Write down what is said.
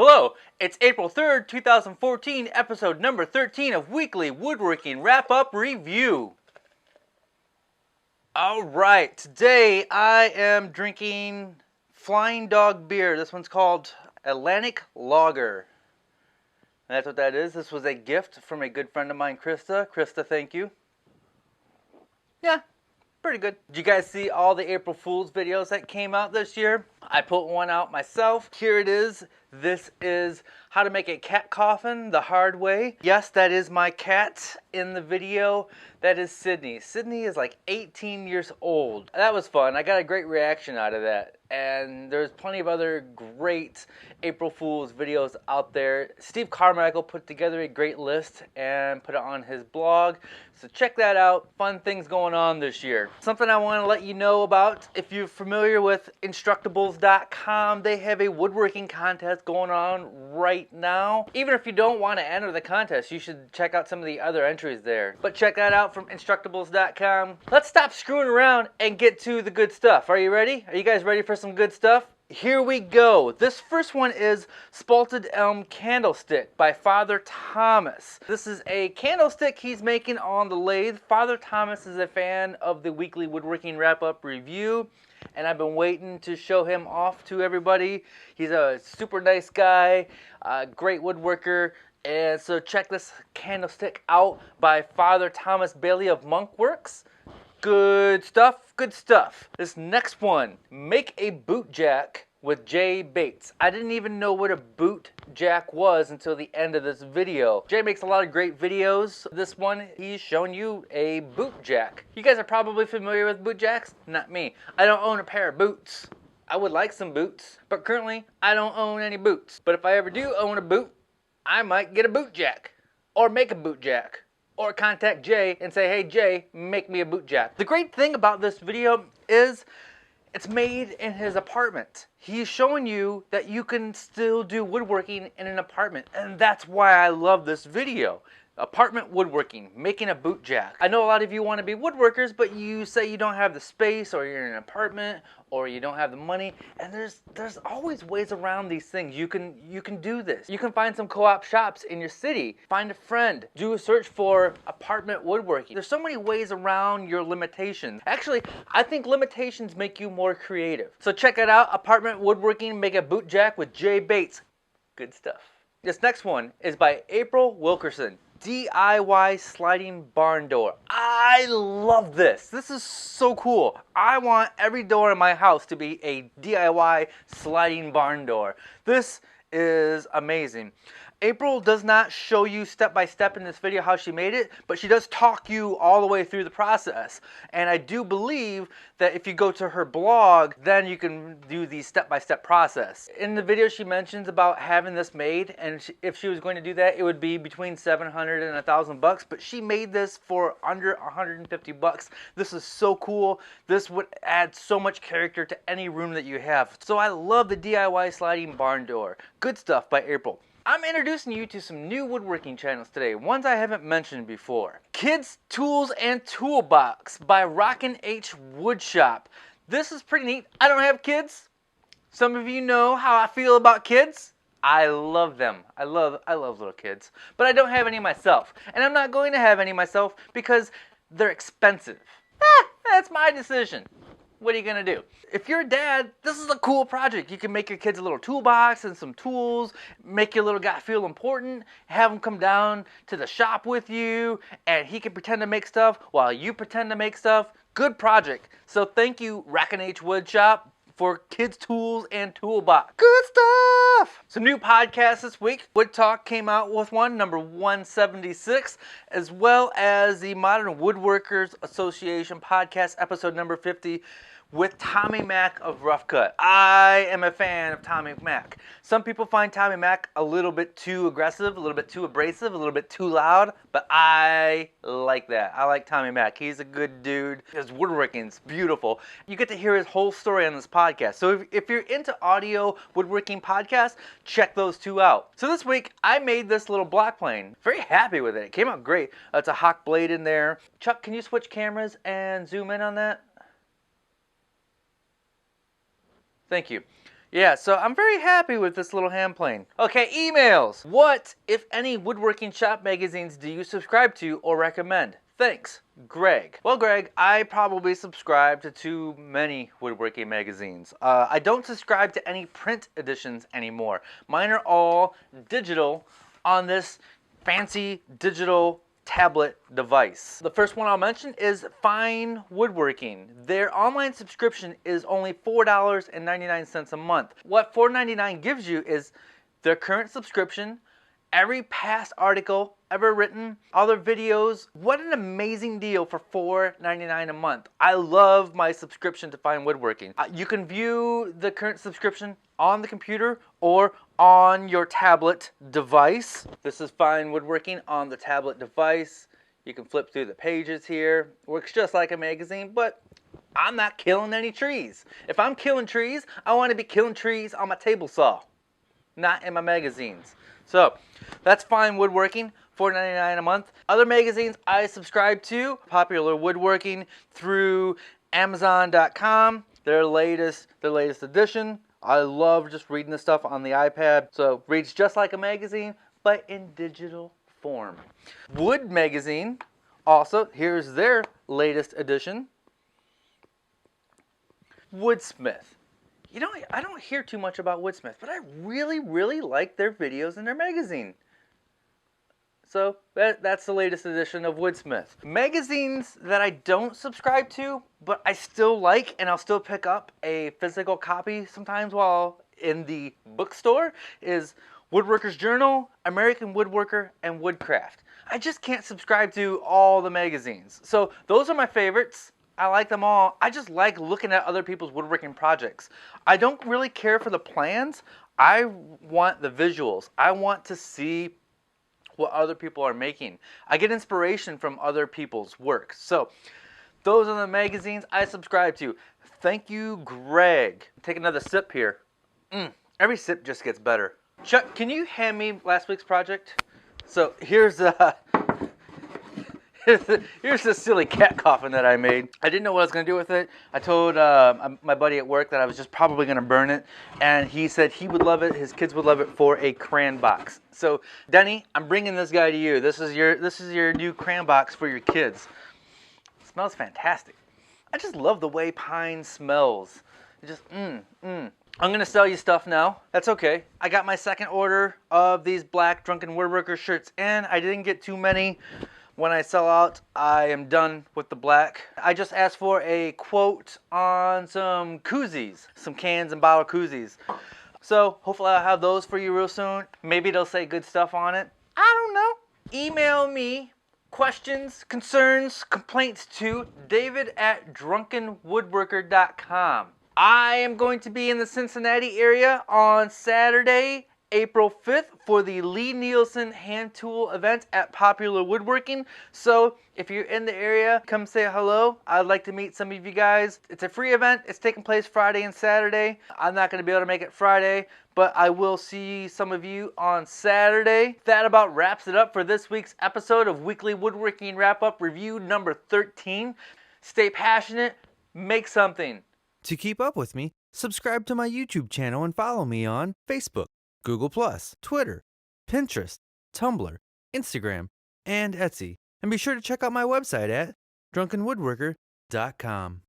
Hello, it's April 3rd, 2014, episode number 13 of Weekly Woodworking Wrap-Up Review. Alright, today I am drinking Flying Dog beer. This one's called Atlantic Lager. And that's what that is. This was a gift from a good friend of mine, Krista. Krista, thank you. Yeah, pretty good. Did you guys see all the April Fool's videos that came out this year? I put one out myself. Here it is. This is how to make a cat coffin the hard way. Yes, that is my cat in the video. That is Sydney. Sydney is like 18 years old. That was fun. I got a great reaction out of that. And there's plenty of other great April Fool's videos out there. Steve Carmichael put together a great list and put it on his blog. So check that out. Fun things going on this year. Something I want to let you know about, if you're familiar with Instructables.com, they have a woodworking contest going on right now. Even if you don't want to enter the contest, you should check out some of the other entries there. But check that out from Instructables.com. Let's stop screwing around and get to the good stuff. Are you ready? Are you guys ready for some good stuff? Here we go. This first one is Spalted Elm Candlestick by Father Thomas. This is a candlestick he's making on the lathe. Father Thomas is a fan of the Weekly Woodworking Wrap-Up Review, and I've been waiting to show him off to everybody. He's a super nice guy, great woodworker, and so check this candlestick out by Father Thomas Bailey of MonkWerks. Good stuff, good stuff. This next one, make a bootjack with Jay Bates. I didn't even know what a bootjack was until the end of this video. Jay makes a lot of great videos. This one, he's showing you a bootjack. You guys are probably familiar with bootjacks? Not me. I don't own a pair of boots. I would like some boots, but currently I don't own any boots. But if I ever do own a boot, I might get a bootjack or make a bootjack. Or contact Jay and say, hey Jay, make me a bootjack. The great thing about this video is it's made in his apartment. He's showing you that you can still do woodworking in an apartment. And that's why I love this video. Apartment woodworking, making a bootjack. I know a lot of you want to be woodworkers, but you say you don't have the space, or you're in an apartment, or you don't have the money, and there's always ways around these things. You can do this. You can find some co-op shops in your city. Find a friend. Do a search for apartment woodworking. There's so many ways around your limitations. Actually, I think limitations make you more creative. So check it out, Apartment Woodworking, make a bootjack with Jay Bates. Good stuff. This next one is by April Wilkerson. DIY sliding barn door. I love this. This is so cool. I want every door in my house to be a DIY sliding barn door. This is amazing. April does not show you step by step in this video how she made it, but she does talk you all the way through the process. And I do believe that if you go to her blog, then you can do the step by step process. In the video she mentions about having this made, and if she was going to do that, it would be between $700 and $1,000, but she made this for under $150. This is so cool. This would add so much character to any room that you have. So I love the DIY sliding barn door. Good stuff by April. I'm introducing you to some new woodworking channels today, ones I haven't mentioned before. Kids, Tools, and Toolbox by Rock-n H Woodshop. This is pretty neat. I don't have kids. Some of you know how I feel about kids. I love them. I love little kids. But I don't have any myself. And I'm not going to have any myself because they're expensive. That's my decision. What are you gonna do? If you're a dad, this is a cool project. You can make your kids a little toolbox and some tools, make your little guy feel important, have him come down to the shop with you, and he can pretend to make stuff while you pretend to make stuff. Good project. So thank you, Rock-n H Woodshop, for kids, tools, and toolbox. Good stuff! Some new podcasts this week. Wood Talk came out with one, number 176, as well as the Modern Woodworkers Association podcast, episode number 50, with Tommy Mack of Rough Cut. I am a fan of Tommy Mack. Some people find Tommy Mack a little bit too aggressive, a little bit too abrasive, a little bit too loud, but I like that. I like Tommy Mack. He's a good dude. His woodworking's beautiful. You get to hear his whole story on this podcast. So if you're into audio woodworking podcasts, check those two out. So this week, I made this little block plane. Very happy with it. It came out great. It's a Hawk blade in there. Chuck, can you switch cameras and zoom in on that? Thank you. Yeah, so I'm very happy with this little hand plane. Okay, emails. What, if any, woodworking shop magazines do you subscribe to or recommend? Thanks, Greg. Well, Greg, I probably subscribe to too many woodworking magazines. I don't subscribe to any print editions anymore. Mine are all digital on this fancy digital tablet device. The first one I'll mention is Fine Woodworking. Their online subscription is only $4.99 a month. What $4.99 gives you is their current subscription, every past article ever written, all their videos. What an amazing deal for $4.99 a month. I love my subscription to Fine Woodworking. You can view the current subscription on the computer or on your tablet device. This is Fine Woodworking on the tablet device. You can flip through the pages here. Works just like a magazine, but I'm not killing any trees. If I'm killing trees, I want to be killing trees on my table saw, not in my magazines. So that's Fine Woodworking, $4.99 a month. Other magazines I subscribe to, Popular Woodworking through Amazon.com, their latest edition. I love just reading this stuff on the iPad. So reads just like a magazine, but in digital form. Wood Magazine, also, here's their latest edition. Woodsmith. You know, I don't hear too much about Woodsmith, but I really, really like their videos in their magazine. So that's the latest edition of Woodsmith. Magazines that I don't subscribe to, but I still like, and I'll still pick up a physical copy sometimes while in the bookstore, is Woodworker's Journal, American Woodworker, and Woodcraft. I just can't subscribe to all the magazines. So those are my favorites. I like them all. I just like looking at other people's woodworking projects. I don't really care for the plans. I want the visuals. I want to see what other people are making. I get inspiration from other people's work. So those are the magazines I subscribe to. Thank you, Greg. Take another sip here. Every sip just gets better. Chuck, can you hand me last week's project? So here's the silly cat coffin that I made. I didn't know what I was going to do with it. I told my buddy at work that I was just probably going to burn it, and he said he would love it, his kids would love it for a crayon box. So Denny, I'm bringing this guy to you. This is your new crayon box for your kids. It smells fantastic. I just love the way pine smells. It just I'm going to sell you stuff now. That's okay. I got my second order of these black Drunken Woodworker shirts in. I didn't get too many. When I sell out, I am done with the black. I just asked for a quote on some koozies, some cans and bottle koozies. So hopefully I'll have those for you real soon. Maybe they'll say good stuff on it. I don't know. Email me questions, concerns, complaints to david@drunkenwoodworker.com. I am going to be in the Cincinnati area on Saturday, April 5th for the Lie-Nielsen hand tool event at Popular Woodworking. So if you're in the area, come say hello. I'd like to meet some of you guys. It's a free event. It's taking place Friday and Saturday. I'm not going to be able to make it Friday, but I will see some of you on Saturday. That about wraps it up for this week's episode of Weekly Woodworking Wrap-Up Review number 13. Stay passionate. Make something. To keep up with me, subscribe to my YouTube channel and follow me on Facebook, Google+, Twitter, Pinterest, Tumblr, Instagram, and Etsy. And be sure to check out my website at drunkenwoodworker.com.